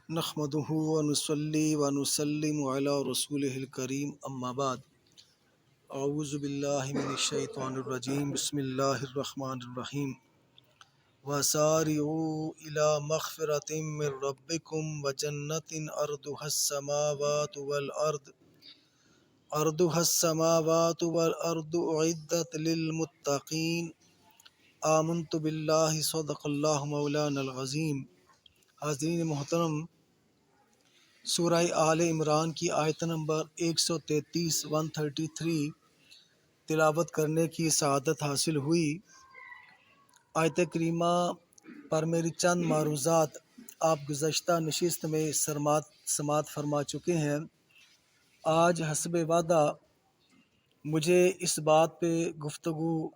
نحمدہ ونصلی ونسلم علی رسولہ الکریم اما بعد اعوذ باللہ من الشیطان الرجیم بسم اللہ الرحمن الرحیم وسارعوا الی مغفرۃ من ربکم وجنۃ ارضها السماوات والارض اعدت للمتقین آمنت باللہ صدق اللہ مولانا العظیم۔ حاضرین محترم، سورہ آل عمران کی آیت نمبر 133 تلاوت کرنے کی سعادت حاصل ہوئی۔ آیت کریمہ پر میری چند معروضات آپ گزشتہ نشست میں سماعت فرما چکے ہیں۔ آج حسب وعدہ مجھے اس بات پہ گفتگو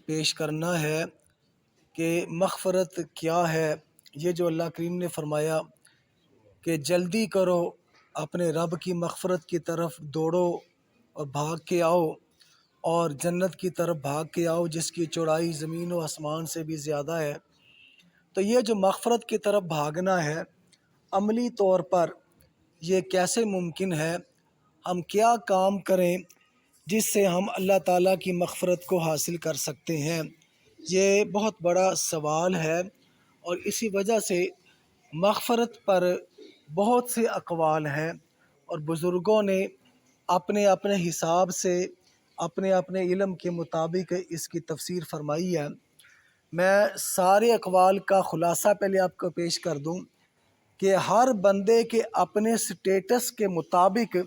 پیش کرنا ہے کہ مغفرت کیا ہے۔ یہ جو اللہ کریم نے فرمایا کہ جلدی کرو، اپنے رب کی مغفرت کی طرف دوڑو اور بھاگ کے آؤ، اور جنت کی طرف بھاگ کے آؤ جس کی چوڑائی زمین و آسمان سے بھی زیادہ ہے۔ تو یہ جو مغفرت کی طرف بھاگنا ہے، عملی طور پر یہ کیسے ممکن ہے؟ ہم کیا کام کریں جس سے ہم اللہ تعالیٰ کی مغفرت کو حاصل کر سکتے ہیں؟ یہ بہت بڑا سوال ہے، اور اسی وجہ سے مغفرت پر بہت سے اقوال ہیں، اور بزرگوں نے اپنے اپنے حساب سے اپنے اپنے علم کے مطابق اس کی تفسیر فرمائی ہے۔ میں سارے اقوال کا خلاصہ پہلے آپ کو پیش کر دوں کہ ہر بندے کے اپنے سٹیٹس کے مطابق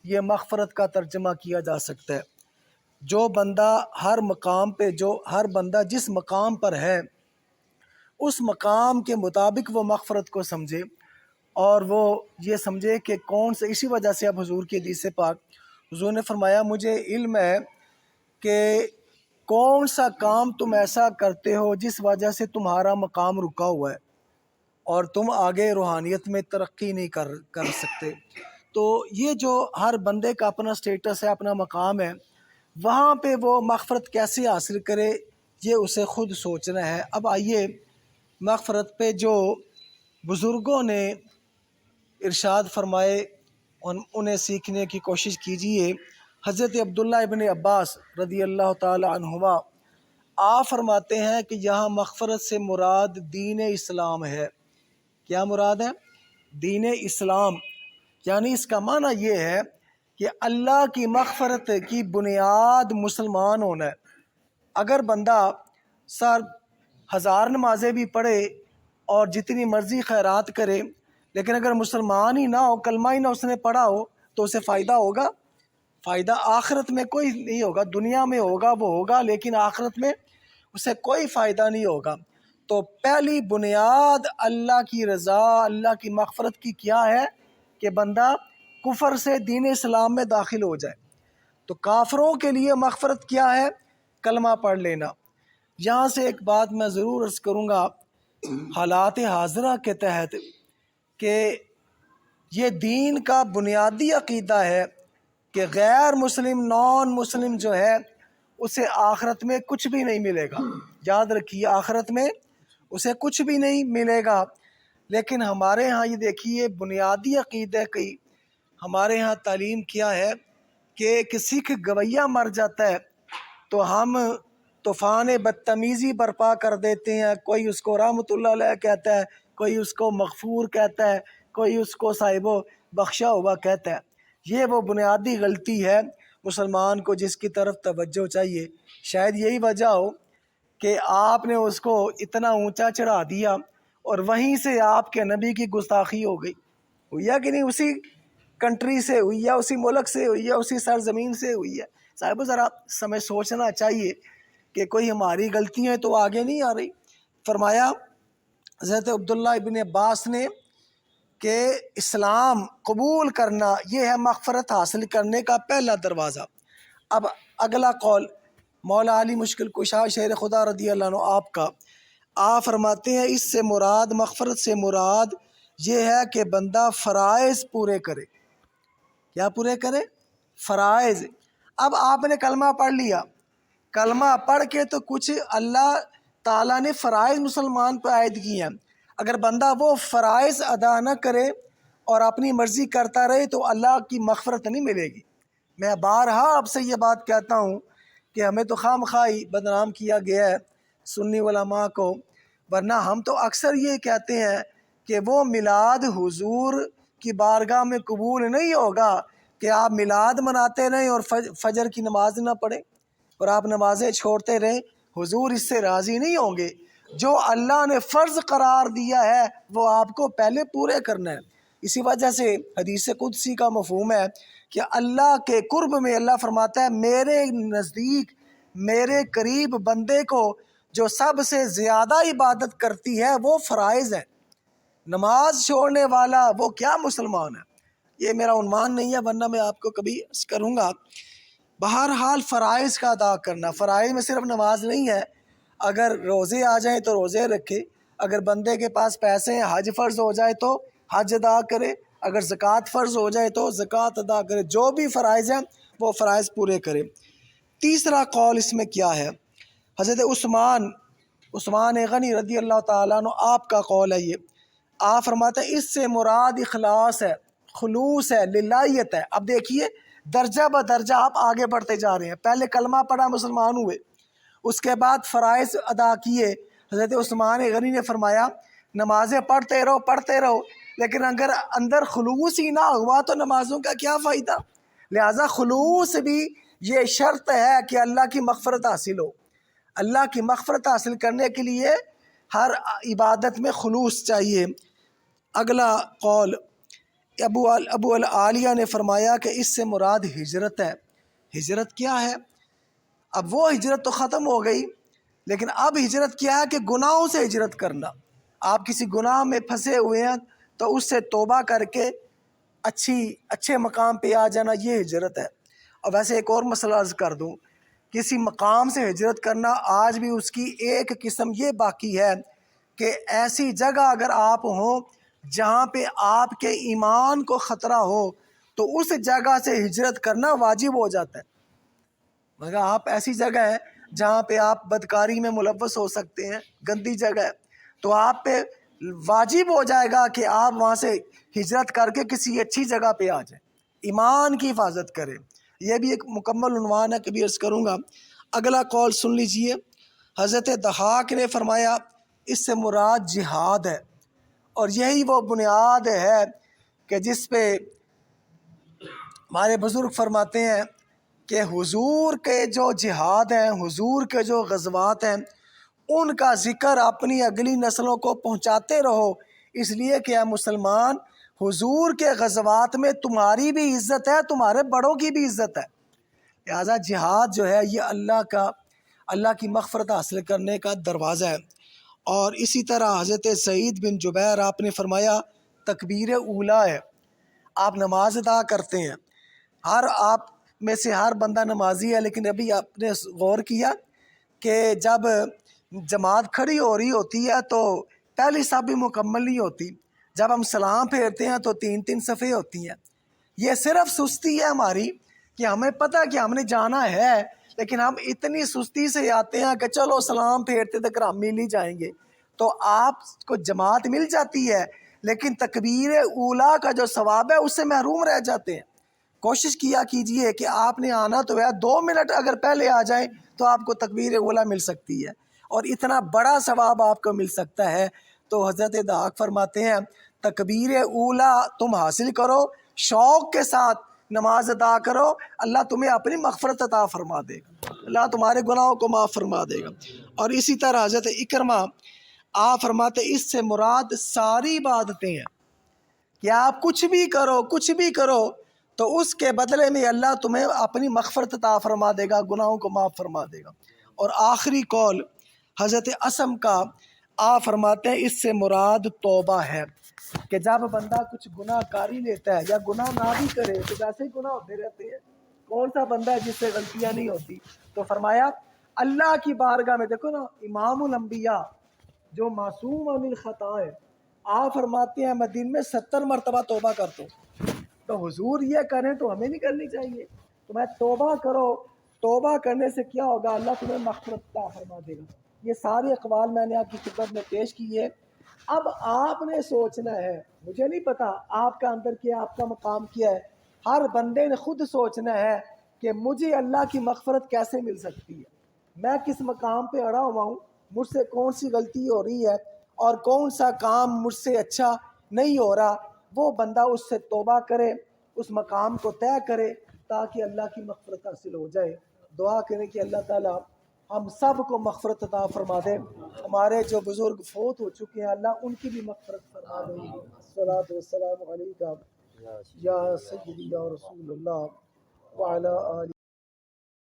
یہ مغفرت کا ترجمہ کیا جا سکتا ہے۔ جو بندہ ہر بندہ جس مقام پر ہے، اس مقام کے مطابق وہ مغفرت کو سمجھے، اور وہ یہ سمجھے کہ کون سے۔ اسی وجہ سے اب حضور کی حدیث پاک، حضور نے فرمایا مجھے علم ہے کہ کون سا کام تم ایسا کرتے ہو جس وجہ سے تمہارا مقام رکا ہوا ہے اور تم آگے روحانیت میں ترقی نہیں کر سکتے۔ تو یہ جو ہر بندے کا اپنا سٹیٹس ہے، اپنا مقام ہے، وہاں پہ وہ مغفرت کیسے حاصل کرے، یہ اسے خود سوچنا ہے۔ اب آئیے مغفرت پہ جو بزرگوں نے ارشاد فرمائے انہیں سیکھنے کی کوشش کیجیے۔ حضرت عبداللہ ابن عباس رضی اللہ تعالی عنہما آپ فرماتے ہیں کہ یہاں مغفرت سے مراد دین اسلام ہے۔ کیا مراد ہے؟ دین اسلام، یعنی اس کا معنی یہ ہے کہ اللہ کی مغفرت کی بنیاد مسلمان ہونا ہے۔ اگر بندہ 1000 نمازیں بھی پڑھے اور جتنی مرضی خیرات کرے، لیکن اگر مسلمان ہی نہ ہو، کلمہ ہی نہ اس نے پڑھا ہو، تو اسے فائدہ ہوگا؟ فائدہ آخرت میں کوئی نہیں ہوگا۔ دنیا میں ہوگا وہ ہوگا، لیکن آخرت میں اسے کوئی فائدہ نہیں ہوگا۔ تو پہلی بنیاد اللہ کی رضا، اللہ کی مغفرت کی کیا ہے؟ کہ بندہ کفر سے دین اسلام میں داخل ہو جائے۔ تو کافروں کے لیے مغفرت کیا ہے؟ کلمہ پڑھ لینا۔ یہاں سے ایک بات میں ضرور عرض کروں گا حالات حاضرہ کے تحت، کہ یہ دین کا بنیادی عقیدہ ہے کہ غیر مسلم، نان مسلم جو ہے، اسے آخرت میں کچھ بھی نہیں ملے گا۔ یاد رکھیے، آخرت میں اسے کچھ بھی نہیں ملے گا۔ لیکن ہمارے ہاں یہ دیکھیے بنیادی عقیدہ کی ہمارے ہاں تعلیم کیا ہے کہ ایک سکھ گویہ مر جاتا ہے تو ہم طوفان بدتمیزی برپا کر دیتے ہیں۔ کوئی اس کو رحمۃ اللہ علیہ کہتا ہے، کوئی اس کو مغفور کہتا ہے، کوئی اس کو صاحب و بخشا ہوا کہتا ہے۔ یہ وہ بنیادی غلطی ہے مسلمان کو، جس کی طرف توجہ چاہیے۔ شاید یہی وجہ ہو کہ آپ نے اس کو اتنا اونچا چڑھا دیا، اور وہیں سے آپ کے نبی کی گستاخی ہو گئی۔ ہوئی ہے کہ نہیں؟ اسی کنٹری سے ہوئی ہے، اسی ملک سے ہوئی ہے، اسی سرزمین سے ہوئی ہے۔ صاحب ذرا سمجھ سوچنا چاہیے کہ کوئی ہماری غلطیاں تو آگے نہیں آ رہی۔ فرمایا حضرت عبداللہ ابن عباس نے کہ اسلام قبول کرنا یہ ہے مغفرت حاصل کرنے کا پہلا دروازہ۔ اب اگلا قول مولا علی مشکل کشا شیر خدا رضی اللہ عنہ آپ کا، آپ فرماتے ہیں اس سے مراد، مغفرت سے مراد یہ ہے کہ بندہ فرائض پورے کرے۔ کیا پورے کرے؟ فرائض۔ اب آپ نے کلمہ پڑھ لیا، کلمہ پڑھ کے تو کچھ اللہ تعالیٰ نے فرائض مسلمان پہ عائد کی ہیں۔ اگر بندہ وہ فرائض ادا نہ کرے اور اپنی مرضی کرتا رہے تو اللہ کی مغفرت نہیں ملے گی۔ میں بارہا آپ سے یہ بات کہتا ہوں کہ ہمیں تو خواہ مخواہ بدنام کیا گیا ہے سنی علماء کو، ورنہ ہم تو اکثر یہ کہتے ہیں کہ وہ میلاد حضور کی بارگاہ میں قبول نہیں ہوگا کہ آپ میلاد مناتے رہیں اور فجر کی نماز نہ پڑھیں اور آپ نمازیں چھوڑتے رہیں، حضور اس سے راضی نہیں ہوں گے۔ جو اللہ نے فرض قرار دیا ہے وہ آپ کو پہلے پورے کرنا ہے۔ اسی وجہ سے حدیث قدسی کا مفہوم ہے کہ اللہ کے قرب میں اللہ فرماتا ہے میرے نزدیک میرے قریب بندے کو جو سب سے زیادہ عبادت کرتی ہے وہ فرائض ہے۔ نماز چھوڑنے والا وہ کیا مسلمان ہے؟ یہ میرا عنوان نہیں ہے، ورنہ میں آپ کو کبھی کروں گا۔ بہرحال فرائض کا ادا کرنا، فرائض میں صرف نماز نہیں ہے، اگر روزے آ جائیں تو روزے رکھے، اگر بندے کے پاس پیسے ہیں حج فرض ہو جائے تو حج ادا کرے، اگر زکوٰۃ فرض ہو جائے تو زکوٰۃ ادا کرے، جو بھی فرائض ہیں وہ فرائض پورے کرے۔ تیسرا قول اس میں کیا ہے؟ حضرت عثمان غنی رضی اللہ تعالیٰ عنہ آپ کا قول ہے۔ یہ آپ فرماتے ہیں اس سے مراد اخلاص ہے، خلوص ہے، للہیت ہے۔ اب دیکھیے درجہ بدرجہ آپ آگے بڑھتے جا رہے ہیں۔ پہلے کلمہ پڑھا مسلمان ہوئے، اس کے بعد فرائض ادا کیے۔ حضرت عثمان غنی نے فرمایا نمازیں پڑھتے رہو لیکن اگر اندر خلوص ہی نہ ہوا تو نمازوں کا کیا فائدہ؟ لہٰذا خلوص بھی یہ شرط ہے کہ اللہ کی مغفرت حاصل ہو۔ اللہ کی مغفرت حاصل کرنے کے لیے ہر عبادت میں خلوص چاہیے۔ اگلا قول ابو العالیہ نے فرمایا کہ اس سے مراد ہجرت ہے۔ ہجرت کیا ہے؟ اب وہ ہجرت تو ختم ہو گئی، لیکن اب ہجرت کیا ہے کہ گناہوں سے ہجرت کرنا۔ آپ کسی گناہ میں پھنسے ہوئے ہیں تو اس سے توبہ کر کے اچھے مقام پہ آ جانا، یہ ہجرت ہے۔ اور ویسے ایک اور مسئلہ عرض کر دوں، کسی مقام سے ہجرت کرنا آج بھی اس کی ایک قسم یہ باقی ہے کہ ایسی جگہ اگر آپ ہوں جہاں پہ آپ کے ایمان کو خطرہ ہو تو اس جگہ سے ہجرت کرنا واجب ہو جاتا ہے۔ مگر آپ ایسی جگہ ہے جہاں پہ آپ بدکاری میں ملوث ہو سکتے ہیں، گندی جگہ ہے، تو آپ پہ واجب ہو جائے گا کہ آپ وہاں سے ہجرت کر کے کسی اچھی جگہ پہ آ جائیں، ایمان کی حفاظت کریں۔ یہ بھی ایک مکمل عنوان ہے، کبھی عرض کروں گا۔ اگلا قول سن لیجئے، حضرت ضحاک نے فرمایا اس سے مراد جہاد ہے، اور یہی وہ بنیاد ہے کہ جس پہ ہمارے بزرگ فرماتے ہیں کہ حضور کے جو جہاد ہیں، حضور کے جو غزوات ہیں، ان کا ذکر اپنی اگلی نسلوں کو پہنچاتے رہو، اس لیے کہ اے مسلمان حضور کے غزوات میں تمہاری بھی عزت ہے، تمہارے بڑوں کی بھی عزت ہے۔ لہٰذا جہاد جو ہے یہ اللہ کی مغفرت حاصل کرنے کا دروازہ ہے۔ اور اسی طرح حضرت سعید بن جبیر آپ نے فرمایا تکبیر اولیٰ ہے۔ آپ نماز ادا کرتے ہیں، آپ میں سے ہر بندہ نمازی ہے، لیکن ابھی آپ نے غور کیا کہ جب جماعت کھڑی ہو رہی ہوتی ہے تو پہلی صف بھی مکمل نہیں ہوتی، جب ہم سلام پھیرتے ہیں تو 3 صفیں ہوتی ہیں۔ یہ صرف سستی ہے ہماری کہ ہمیں پتہ کہ ہم نے جانا ہے، لیکن ہم اتنی سستی سے آتے ہیں کہ چلو سلام پھیرتے تک ہم مل ہی جائیں گے، تو آپ کو جماعت مل جاتی ہے لیکن تکبیر اولیٰ کا جو ثواب ہے اس سے محروم رہ جاتے ہیں۔ کوشش کیا کیجئے کہ آپ نے آنا تو ہے، 2 منٹ اگر پہلے آ جائیں تو آپ کو تکبیر اولیٰ مل سکتی ہے اور اتنا بڑا ثواب آپ کو مل سکتا ہے۔ تو حضرت ضحاک فرماتے ہیں تکبیر اولیٰ تم حاصل کرو، شوق کے ساتھ نماز ادا کرو، اللہ تمہیں اپنی مغفرت عطا فرما دے گا، اللہ تمہارے گناہوں کو معاف فرما دے گا۔ اور اسی طرح حضرت اکرمہ آپ فرماتے اس سے مراد ساری عبادتیں ہیں کہ آپ کچھ بھی کرو تو اس کے بدلے میں اللہ تمہیں اپنی مغفرت عطا فرما دے گا، گناہوں کو معاف فرما دے گا۔ اور آخری قول حضرت اسم کا آپ فرماتے ہیں اس سے مراد توبہ ہے کہ جب بندہ کچھ گناہ کاری لیتا ہے یا گناہ نہ بھی کرے تو ویسے ہی گناہ ہوتے رہتے ہیں، کون سا بندہ ہے جس سے غلطیاں نہیں ہوتی؟ تو فرمایا اللہ کی بارگاہ میں، دیکھو نا امام الانبیاء جو معصوم عن الخطا ہے، آپ فرماتے ہیں میں دن میں 70 مرتبہ توبہ کرتا ہوں، تو حضور یہ کریں تو ہمیں نہیں کرنی چاہیے؟ تو میں توبہ کرو، توبہ کرنے سے کیا ہوگا؟ اللہ تمہیں مغفرت عطا فرما دے گا۔ یہ سارے اقوال میں نے آپ کی خدمت میں پیش کیے۔ اب آپ نے سوچنا ہے، مجھے نہیں پتا آپ کا اندر کیا، آپ کا مقام کیا ہے، ہر بندے نے خود سوچنا ہے کہ مجھے اللہ کی مغفرت کیسے مل سکتی ہے، میں کس مقام پہ اڑا ہوا ہوں، مجھ سے کون سی غلطی ہو رہی ہے اور کون سا کام مجھ سے اچھا نہیں ہو رہا، وہ بندہ اس سے توبہ کرے، اس مقام کو طے کرے تاکہ اللہ کی مغفرت حاصل ہو جائے۔ دعا کریں کہ اللہ تعالیٰ ہم سب کو مغفرت عطا فرما دے، ہمارے جو بزرگ فوت ہو چکے ہیں اللہ ان کی بھی مغفرت فرما دے۔ الصلاۃ والسلام علیکم یا سیدی یا رسول اللہ وعلی آلہ